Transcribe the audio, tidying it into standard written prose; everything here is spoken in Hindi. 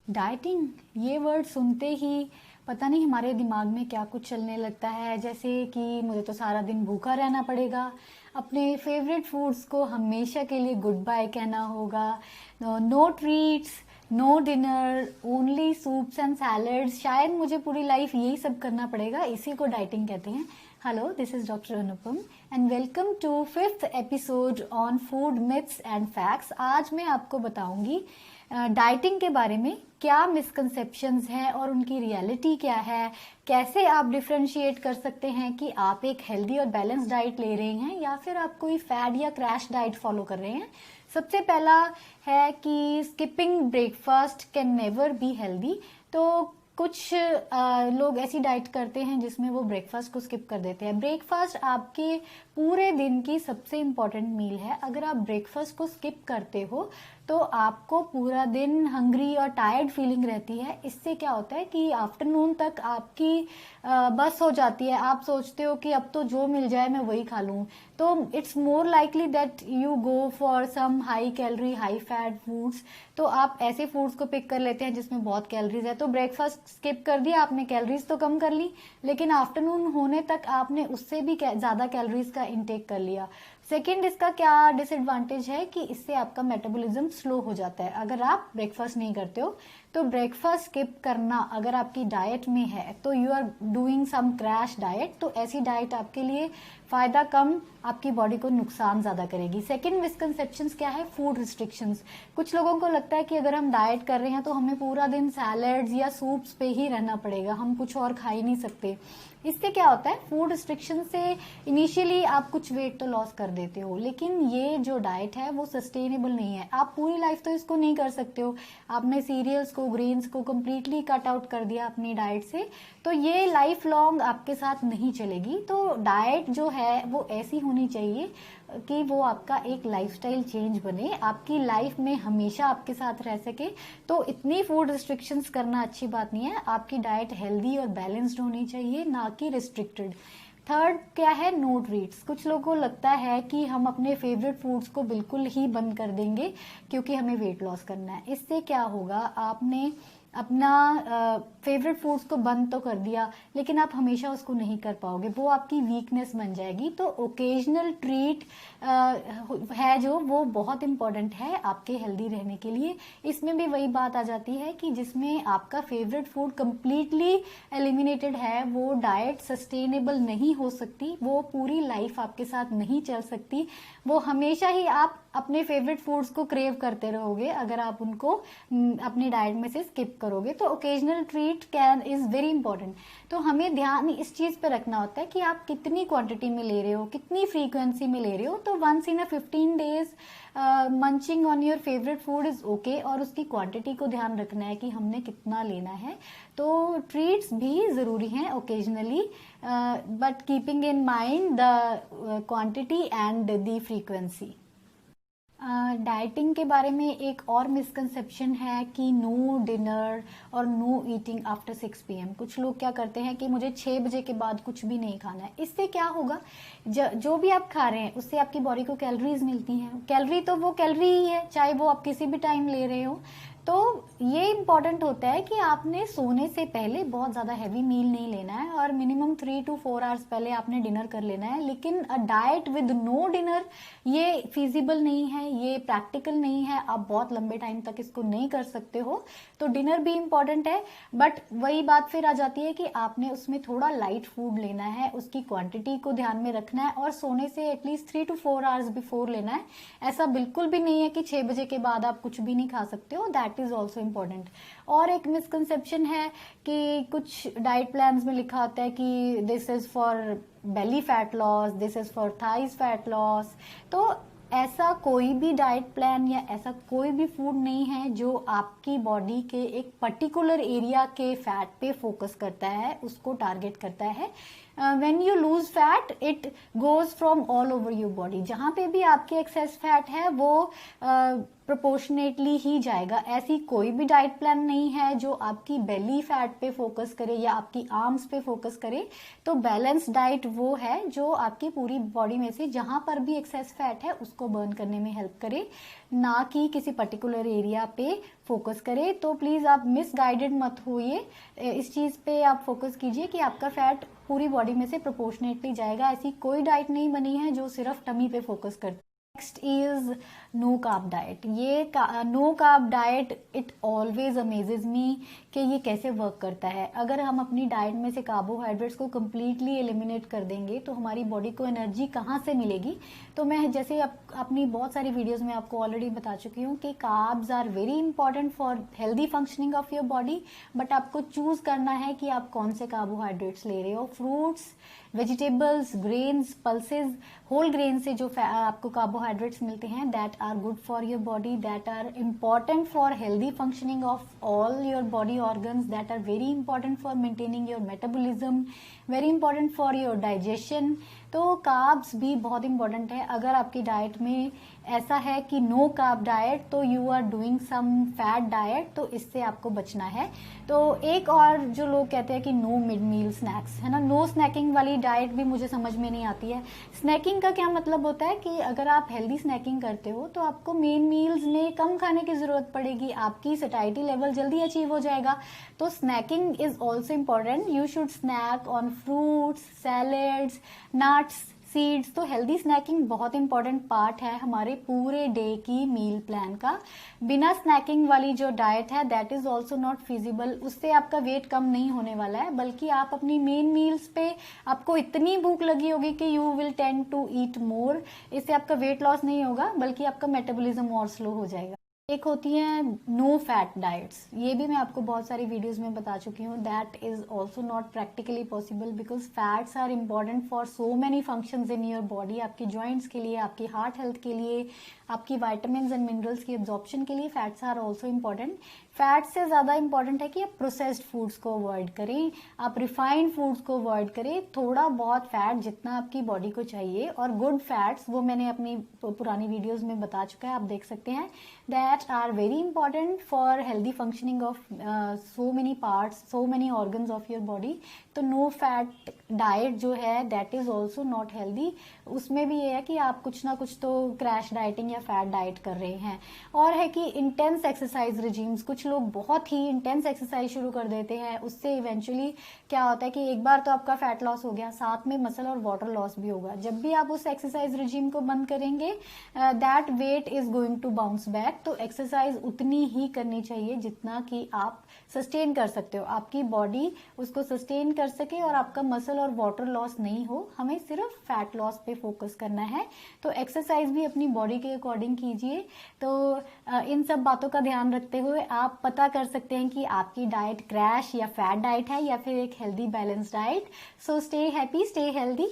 डाइटिंग ये वर्ड सुनते ही पता नहीं हमारे दिमाग में क्या कुछ चलने लगता है, जैसे कि मुझे तो सारा दिन भूखा रहना पड़ेगा, अपने फेवरेट फूड्स को हमेशा के लिए गुड बाय कहना होगा, no treats, no dinner, only soups and salads. शायद मुझे पूरी लाइफ यही सब करना पड़ेगा, इसी को डाइटिंग कहते हैं। Hello, this is doctor Anupam and welcome to fifth episode on food myths and facts. आज मैं आपको बताऊंगी डाइटिंग के बारे में क्या मिसकंसेप्शंस हैं और उनकी रियलिटी क्या है, कैसे आप डिफ्रेंशिएट कर सकते हैं कि आप एक हेल्दी और बैलेंस डाइट ले रहे हैं या फिर आप कोई फैड या क्रैश डाइट फॉलो कर रहे हैं। सबसे पहला है कि skipping breakfast can never be healthy. तो कुछ लोग ऐसी डाइट करते हैं जिसमें वो ब्रेकफास्ट को स्किप कर देते हैं। ब्रेकफास्ट आपके पूरे दिन की सबसे इम्पोर्टेंट मील है। अगर आप ब्रेकफास्ट को स्किप करते हो तो आपको पूरा दिन हंग्री और टायर्ड फीलिंग रहती है। इससे क्या होता है कि आफ्टरनून तक आपकी बस हो जाती है, आप सोचते हो कि अब तो जो मिल जाए मैं वही खा लूं। तो it's more likely that you go for some high calorie high fat foods. तो आप ऐसे फूड्स को पिक कर लेते हैं जिसमें बहुत कैलोरीज है। तो ब्रेकफास्ट स्किप कर दिया आपने, कैलोरीज तो कम कर ली, लेकिन आफ्टरनून होने तक आपने उससे भी ज्यादा कैलोरीज का इंटेक कर लिया। सेकेंड, इसका क्या डिसएडवांटेज है कि इससे आपका मेटाबॉलिज्म स्लो हो जाता है। अगर आप ब्रेकफास्ट नहीं करते हो तो ब्रेकफास्ट स्किप करना अगर आपकी डाइट में है तो you are doing some crash diet. तो ऐसी डाइट आपके लिए फायदा कम, आपकी बॉडी को नुकसान ज्यादा करेगी। सेकंड मिसकंसेप्शंस क्या है? Food restrictions. कुछ लोगों को लगता है कि अगर हम डाइट कर रहे हैं तो हमें पूरा दिन सैलड्स या सूप्स पे ही रहना पड़ेगा, हम कुछ और खा ही नहीं सकते। इससे क्या होता है, फूड रिस्ट्रिक्शन से इनिशियली आप कुछ वेट तो लॉस कर देते हो, लेकिन ये जो डाइट है वो सस्टेनेबल नहीं है। आप पूरी लाइफ तो इसको नहीं कर सकते हो। आपने सीरियल्स को, ग्रेन्स को कम्प्लीटली कट आउट कर दिया अपनी डाइट से, तो ये लाइफ लॉन्ग आपके साथ नहीं चलेगी। तो डाइट जो है वो ऐसी होनी चाहिए कि वो आपका एक लाइफस्टाइल चेंज बने, आपकी लाइफ में हमेशा आपके साथ रह सके। तो इतनी फूड रिस्ट्रिक्शंस करना अच्छी बात नहीं है। आपकी डाइट हेल्दी और बैलेंस्ड होनी चाहिए, ना कि रिस्ट्रिक्टेड। थर्ड क्या है? No treats. कुछ लोगों को लगता है कि हम अपने फेवरेट फूड्स को बिल्कुल ही बंद कर देंगे क्योंकि हमें वेट लॉस करना है। इससे क्या होगा, आपने अपना फेवरेट फूड्स को बंद तो कर दिया लेकिन आप हमेशा उसको नहीं कर पाओगे, वो आपकी वीकनेस बन जाएगी। तो ओकेजनल ट्रीट है जो, वो बहुत इंपॉर्टेंट है आपके हेल्दी रहने के लिए। इसमें भी वही बात आ जाती है कि जिसमें आपका फेवरेट फूड कंप्लीटली एलिमिनेटेड है, वो डाइट सस्टेनेबल नहीं हो सकती, वो पूरी लाइफ आपके साथ नहीं चल सकती। वो हमेशा ही आप अपने फेवरेट फूड्स को क्रेव करते रहोगे अगर आप उनको अपनी डाइट में से स्किप करोगे। तो occasional treat can is very important. तो हमें ध्यान इस चीज पे रखना होता है कि आप कितनी क्वांटिटी में ले रहे हो, कितनी फ्रीक्वेंसी में ले रहे हो। तो once in a 15 days munching on your favourite food is okay, और उसकी क्वांटिटी को ध्यान रखना है कि हमने कितना लेना है। तो ट्रीट्स भी जरूरी हैं occasionally, but keeping in mind the quantity and the frequency. Dieting के बारे में एक और मिसकंसेप्शन है कि नो डिनर और नो ईटिंग आफ्टर 6 PM। कुछ लोग क्या करते हैं कि मुझे 6 बजे के बाद कुछ भी नहीं खाना है। इससे क्या होगा, जो भी आप खा रहे हैं उससे आपकी बॉडी को कैलोरीज मिलती हैं। कैलोरी तो वो कैलोरी ही है, चाहे वो आप किसी भी टाइम ले रहे हो। तो ये इंपॉर्टेंट होता है कि आपने सोने से पहले बहुत ज्यादा हैवी मील नहीं लेना है और मिनिमम 3 to 4 आवर्स पहले आपने डिनर कर लेना है। लेकिन a diet with no dinner ये फिजिबल नहीं है, ये प्रैक्टिकल नहीं है, आप बहुत लंबे टाइम तक इसको नहीं कर सकते हो। तो डिनर भी इंपॉर्टेंट है, बट वही बात फिर आ जाती है कि आपने उसमें थोड़ा लाइट फूड लेना है, उसकी क्वांटिटी को ध्यान में रखना है और सोने से एटलीस्ट 3 to 4 आवर्स बिफोर लेना है। ऐसा बिल्कुल भी नहीं है कि 6 बजे के बाद आप कुछ भी नहीं खा सकते हो, दैट इज ऑल्सो इम्पोर्टेंट। और एक मिसकंसेप्शन है कि कुछ डाइट प्लान्स में लिखा होता है कि this is for belly fat loss, this is for thighs fat loss. तो ऐसा कोई भी डाइट प्लान या ऐसा कोई भी फूड नहीं है जो आपकी बॉडी के एक पर्टिकुलर एरिया के फैट पे फोकस करता है, उसको टारगेट करता है। When you lose fat it goes from all over your body, जहां पे भी आपके एक्सेस फैट है वो प्रोपोर्शनेटली ही जाएगा। ऐसी कोई भी डाइट प्लान नहीं है जो आपकी बेली फैट पे फोकस करे या आपकी आर्म्स पे फोकस करे। तो बैलेंस डाइट वो है जो आपकी पूरी बॉडी में से जहां पर भी एक्सेस फैट है उसको बर्न करने में हेल्प करे, ना कि किसी पर्टिकुलर एरिया पे फोकस करे। तो प्लीज आप मिसगाइडेड मत होइए, इस चीज पे आप फोकस कीजिए कि आपका फैट पूरी बॉडी में से प्रोपोर्शनेटली जाएगा। ऐसी कोई डाइट नहीं बनी है जो सिर्फ टमी पे फोकस करती। Next is no carb diet. ये no carb diet it always amazes me कि ये कैसे वर्क करता है। अगर हम अपनी डाइट में से कार्बोहाइड्रेट्स को कम्प्लीटली एलिमिनेट कर देंगे तो हमारी बॉडी को एनर्जी कहाँ से मिलेगी। तो मैं जैसे अपनी बहुत सारी वीडियोस में आपको ऑलरेडी बता चुकी हूँ कि carbs are very important for healthy functioning of your body, but आपको चूज करना है कि आप कौन से कार्बोहाइड्रेट्स ले रहे हो। Fruits, vegetables, grains, pulses, whole grain से जो आपको कार्बोहाइड्रेट्स मिलते हैं that are good for your body, that are important for healthy functioning of all your body organs, that are very important for maintaining your metabolism, very important for your digestion. तो कार्ब्स भी बहुत इंपॉर्टेंट है। अगर आपकी डाइट में ऐसा है कि नो कार्ब डाइट तो you are doing some fat diet, तो इससे आपको बचना है। तो एक और जो लोग कहते हैं कि नो मिड मील स्नैक्स, है ना, नो स्नैकिंग वाली डाइट भी मुझे समझ में नहीं आती है। स्नैकिंग का क्या मतलब होता है कि अगर आप हेल्दी स्नैकिंग करते हो तो आपको मेन मील्स में कम खाने की जरूरत पड़ेगी, आपकी सैटिस्फैक्शन लेवल जल्दी अचीव हो जाएगा। तो snacking is also important. You should snack on fruits, salads, nuts, seeds. तो हेल्दी स्नैकिंग बहुत इंपॉर्टेंट पार्ट है हमारे पूरे डे की मील प्लान का। बिना स्नैकिंग वाली जो डाइट है that is also not feasible. उससे आपका वेट कम नहीं होने वाला है, बल्कि आप अपनी मेन मील्स पे आपको इतनी भूख लगी होगी कि you will tend to eat more. इससे आपका वेट लॉस नहीं होगा बल्कि आपका मेटाबॉलिज्म और स्लो हो जाएगा। एक होती है नो फैट डाइट्स, ये भी मैं आपको बहुत सारी वीडियोस में बता चुकी हूँ। That is also not practically possible because fats are important for so many functions in your body. आपकी जॉइंट्स के लिए, आपकी हार्ट हेल्थ के लिए, आपकी वाइटामिन एंड मिनरल्स की एब्जॉर्प्शन के लिए fats are also important. Fat से ज्यादा इंपॉर्टेंट है कि आप प्रोसेस्ड फूड्स को अवॉइड करें, आप रिफाइंड फूड्स को अवॉइड करें। थोड़ा बहुत फैट जितना आपकी बॉडी को चाहिए, और गुड फैट्स वो मैंने अपनी पुरानी वीडियोस में बता चुका है, आप देख सकते हैं। That are very important for healthy functioning of so many parts, so many organs of your body. तो नो फैट डाइट जो है that is also not healthy. उसमें भी ये है कि आप कुछ ना कुछ तो क्रैश डाइटिंग या फैट डाइट कर रहे हैं। और है कि इंटेंस एक्सरसाइज रिजीम्स, कुछ लोग बहुत ही इंटेंस एक्सरसाइज शुरू कर देते हैं, उससे इवेंचुअली क्या होता है कि एक बार तो आपका फैट लॉस हो गया, साथ में मसल और वाटर लॉस भी होगा। जब भी आप उस एक्सरसाइज रिजीम को बंद करेंगे that weight is going to bounce back. तो एक्सरसाइज उतनी ही करनी चाहिए जितना कि आप सस्टेन कर सकते हो, आपकी बॉडी उसको सस्टेन कर सके और आपका मसल और वाटर लॉस नहीं हो। हमें सिर्फ फैट लॉस पे फोकस करना है। तो एक्सरसाइज भी अपनी बॉडी के अकॉर्डिंग कीजिए। तो इन सब बातों का ध्यान रखते हुए आप पता कर सकते हैं कि आपकी डाइट क्रैश या फैट डाइट है या फिर एक healthy balance diet. So stay happy, stay healthy.